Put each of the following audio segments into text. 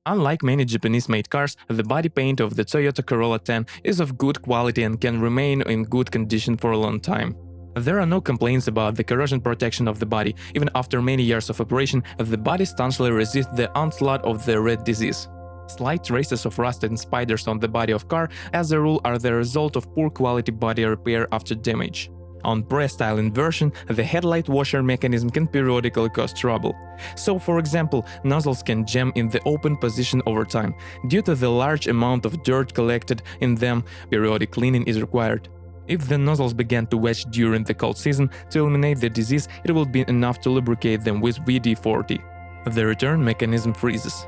Unlike many Japanese-made cars, the body paint of the Toyota Corolla 10 is of good quality and can remain in good condition for a long time. There are no complaints about the corrosion protection of the body. Even after many years of operation, the body staunchly resists the onslaught of the red disease. Slight traces of rust and spiders on the body of car, as a rule, are the result of poor quality body repair after damage. On pre-styling version, the headlight washer mechanism can periodically cause trouble. So, for example, nozzles can jam in the open position over time. Due to the large amount of dirt collected in them, periodic cleaning is required. If the nozzles begin to wedge during the cold season, to eliminate the disease, it will be enough to lubricate them with WD-40. The return mechanism freezes.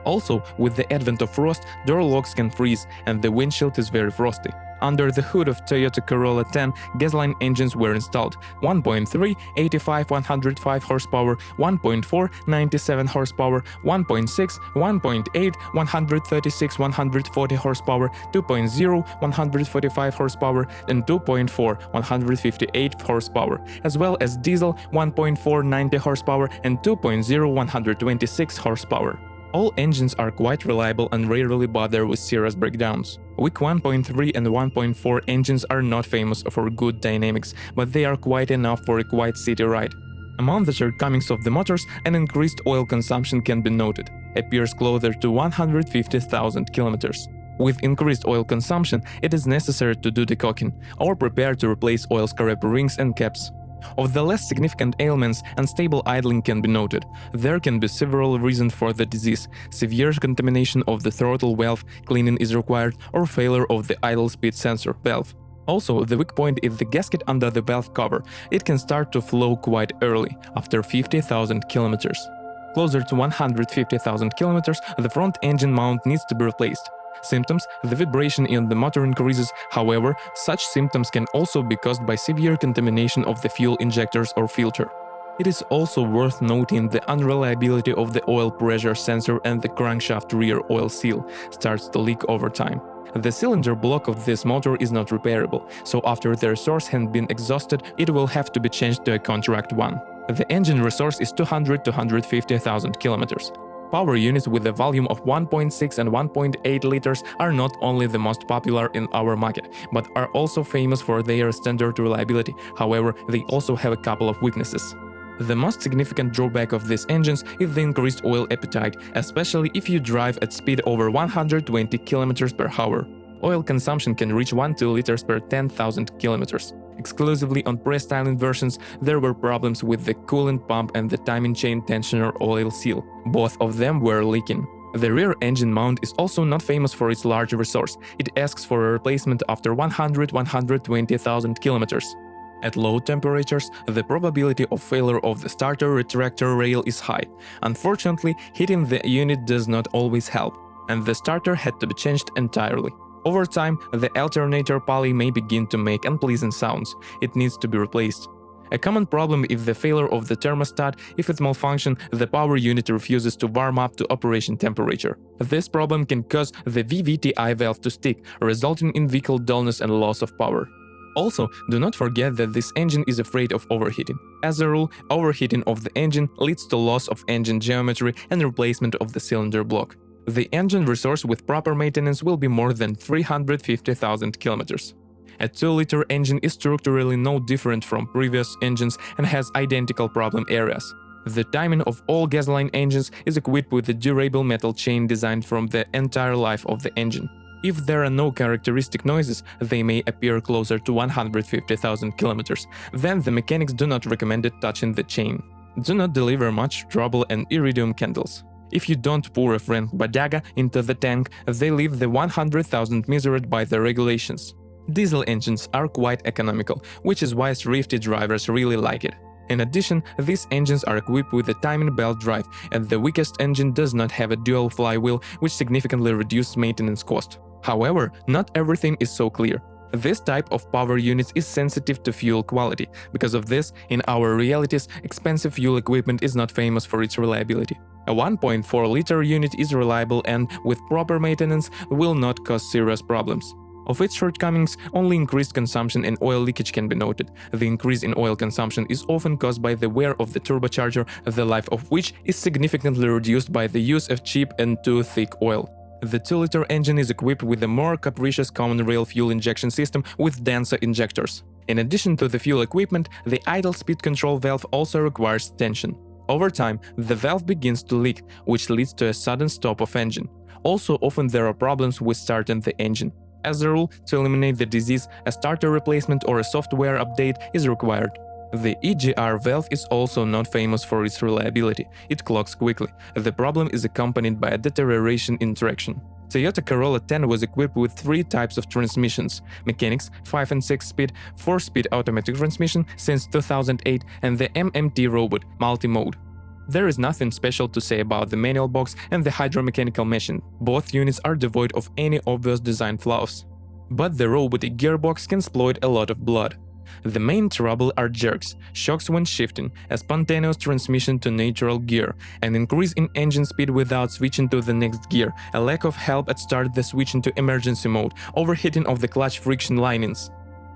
Also, with the advent of frost, door locks can freeze, and the windshield is very frosty. Under the hood of Toyota Corolla 10, gasoline engines were installed: 1.3, 85 105 horsepower, 1.4, 97 horsepower, 1.6, 1.8, 136 140 horsepower, 2.0, 145 horsepower, and 2.4, 158 horsepower, as well as diesel 1.4, 90 horsepower, and 2.0, 126 horsepower. All engines are quite reliable and rarely bother with serious breakdowns. Weak 1.3 and 1.4 engines are not famous for good dynamics, but they are quite enough for a quiet city ride. Among the shortcomings of the motors, an increased oil consumption can be noted, appears closer to 150,000 kilometers. With increased oil consumption, it is necessary to do decoking, or prepare to replace oil scrap rings and caps. Of the less significant ailments, unstable idling can be noted. There can be several reasons for the disease: severe contamination of the throttle valve, cleaning is required, or failure of the idle speed sensor valve. Also, the weak point is the gasket under the valve cover. It can start to flow quite early, after 50,000 kilometers. Closer to 150,000 kilometers, the front engine mount needs to be replaced. Symptoms: the vibration in the motor increases. However, such symptoms can also be caused by severe contamination of the fuel injectors or filter. It is also worth noting the unreliability of the oil pressure sensor, and the crankshaft rear oil seal starts to leak over time. The cylinder block of this motor is not repairable, so after the resource has been exhausted, it will have to be changed to a contract one. The engine resource is 200 to 150,000 kilometers. Power units with a volume of 1.6 and 1.8 liters are not only the most popular in our market, but are also famous for their standard reliability. However, they also have a couple of weaknesses. The most significant drawback of these engines is the increased oil appetite, especially if you drive at speed over 120 km per hour. Oil consumption can reach 1-2 liters per 10,000 kilometers. Exclusively on pre-styling versions, there were problems with the coolant pump and the timing chain tensioner oil seal. Both of them were leaking. The rear engine mount is also not famous for its large resource. It asks for a replacement after 100–120,000 kilometers. At low temperatures, the probability of failure of the starter retractor rail is high. Unfortunately, heating the unit does not always help, and the starter had to be changed entirely. Over time, the alternator pulley may begin to make unpleasant sounds. It needs to be replaced. A common problem is the failure of the thermostat. If it malfunctions, the power unit refuses to warm up to operation temperature. This problem can cause the VVTi valve to stick, resulting in vehicle dullness and loss of power. Also, do not forget that this engine is afraid of overheating. As a rule, overheating of the engine leads to loss of engine geometry and replacement of the cylinder block. The engine resource with proper maintenance will be more than 350,000 kilometers. A 2-liter engine is structurally no different from previous engines and has identical problem areas. The timing of all gasoline engines is equipped with a durable metal chain designed from the entire life of the engine. If there are no characteristic noises, they may appear closer to 150,000 kilometers. Then the mechanics do not recommend it touching the chain. Do not deliver much trouble and iridium candles. If you don't pour a franc bodega into the tank, they leave the 100,000 measured by the regulations. Diesel engines are quite economical, which is why thrifty drivers really like it. In addition, these engines are equipped with a timing belt drive, and the weakest engine does not have a dual flywheel, which significantly reduces maintenance cost. However, not everything is so clear. This type of power unit is sensitive to fuel quality. Because of this, in our realities, expensive fuel equipment is not famous for its reliability. A 1.4-liter unit is reliable and, with proper maintenance, will not cause serious problems. Of its shortcomings, only increased consumption and oil leakage can be noted. The increase in oil consumption is often caused by the wear of the turbocharger, the life of which is significantly reduced by the use of cheap and too thick oil. The 2-liter engine is equipped with a more capricious common rail fuel injection system with denser injectors. In addition to the fuel equipment, the idle speed control valve also requires tension. Over time, the valve begins to leak, which leads to a sudden stop of engine. Also, often there are problems with starting the engine. As a rule, to eliminate the disease, a starter replacement or a software update is required. The EGR valve is also not famous for its reliability. It clogs quickly. The problem is accompanied by a deterioration in traction. Toyota Corolla 10 was equipped with 3 types of transmissions: mechanics, 5 and 6 speed, 4-speed automatic transmission since 2008, and the MMT robot, multi-mode. There is nothing special to say about the manual box and the hydromechanical meshing. Both units are devoid of any obvious design flaws. But the robotic gearbox can exploit a lot of blood. The main trouble are jerks, shocks when shifting, a spontaneous transmission to neutral gear, an increase in engine speed without switching to the next gear, a lack of help at start the switching to emergency mode, overheating of the clutch friction linings.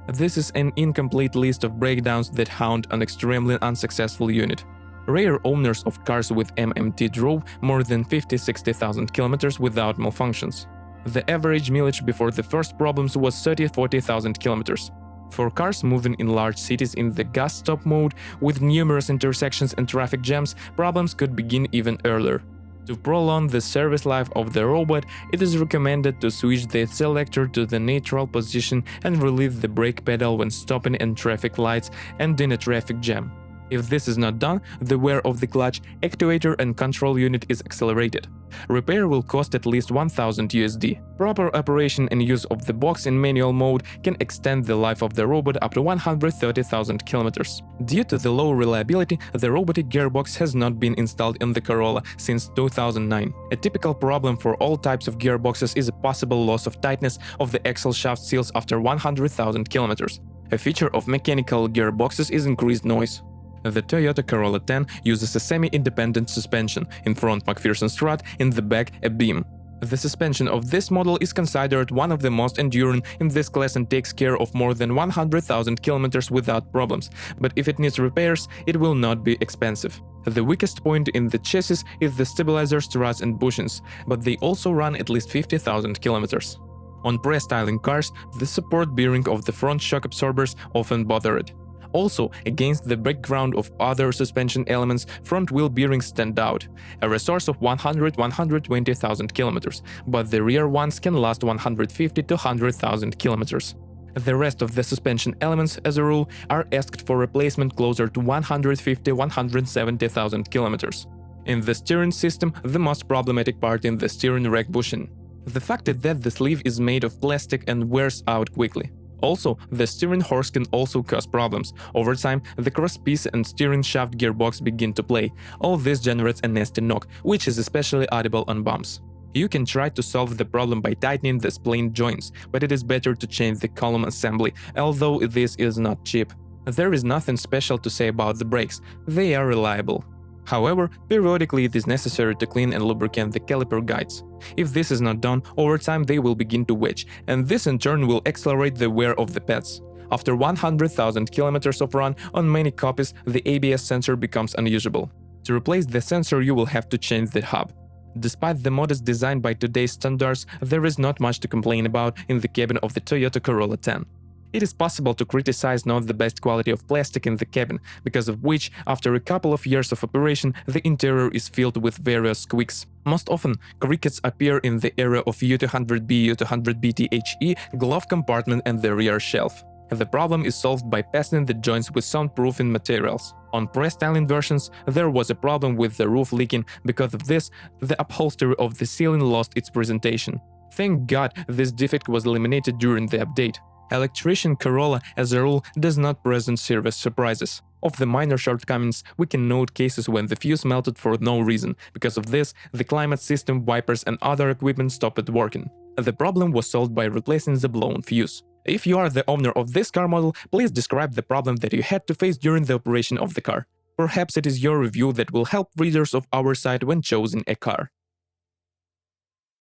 This is an incomplete list of breakdowns that haunt an extremely unsuccessful unit. Rare owners of cars with MMT drove more than 50–60,000 kilometers without malfunctions. The average mileage before the first problems was 30–40,000 kilometers. For cars moving in large cities in the gas stop mode with numerous intersections and traffic jams, problems could begin even earlier. To prolong the service life of the robot, it is recommended to switch the selector to the neutral position and release the brake pedal when stopping in traffic lights and in a traffic jam. If this is not done, the wear of the clutch, actuator and control unit is accelerated. Repair will cost at least $1,000. Proper operation and use of the box in manual mode can extend the life of the robot up to 130,000 kilometers. Due to the low reliability, the robotic gearbox has not been installed in the Corolla since 2009. A typical problem for all types of gearboxes is a possible loss of tightness of the axle shaft seals after 100,000 kilometers. A feature of mechanical gearboxes is increased noise. The Toyota Corolla 10 uses a semi-independent suspension, in front McPherson strut, in the back a beam. The suspension of this model is considered one of the most enduring in this class and takes care of more than 100,000 kilometers without problems, but if it needs repairs, it will not be expensive. The weakest point in the chassis is the stabilizer struts and bushings, but they also run at least 50,000 kilometers. On pre-styling cars, the support bearing of the front shock absorbers often bother it. Also, against the background of other suspension elements, front wheel bearings stand out, a resource of 100–120,000 kilometers, but the rear ones can last 150–100,000 kilometers. The rest of the suspension elements, as a rule, are asked for replacement closer to 150–170,000 kilometers. In the steering system, the most problematic part is the steering rack bushing. The fact is that the sleeve is made of plastic and wears out quickly. Also, the steering horse can also cause problems. Over time, the crosspiece and steering shaft gearbox begin to play. All this generates a nasty knock, which is especially audible on bumps. You can try to solve the problem by tightening the spline joints, but it is better to change the column assembly, although this is not cheap. There is nothing special to say about the brakes, they are reliable. However, periodically it is necessary to clean and lubricate the caliper guides. If this is not done, over time they will begin to wedge, and this in turn will accelerate the wear of the pads. After 100,000 kilometers of run, on many copies, the ABS sensor becomes unusable. To replace the sensor, you will have to change the hub. Despite the modest design by today's standards, there is not much to complain about in the cabin of the Toyota Corolla 10. It is possible to criticize not the best quality of plastic in the cabin, because of which, after a couple of years of operation, the interior is filled with various squeaks. Most often, crickets appear in the area of U200B, U200B-THE, glove compartment and the rear shelf. The problem is solved by passing the joints with soundproofing materials. On pre-styling versions, there was a problem with the roof leaking. Because of this, the upholstery of the ceiling lost its presentation. Thank God this defect was eliminated during the update. Electrician Corolla, as a rule, does not present serious surprises. Of the minor shortcomings, we can note cases when the fuse melted for no reason. Because of this, the climate system, wipers and other equipment stopped working. The problem was solved by replacing the blown fuse. If you are the owner of this car model, please describe the problem that you had to face during the operation of the car. Perhaps it is your review that will help readers of our site when choosing a car.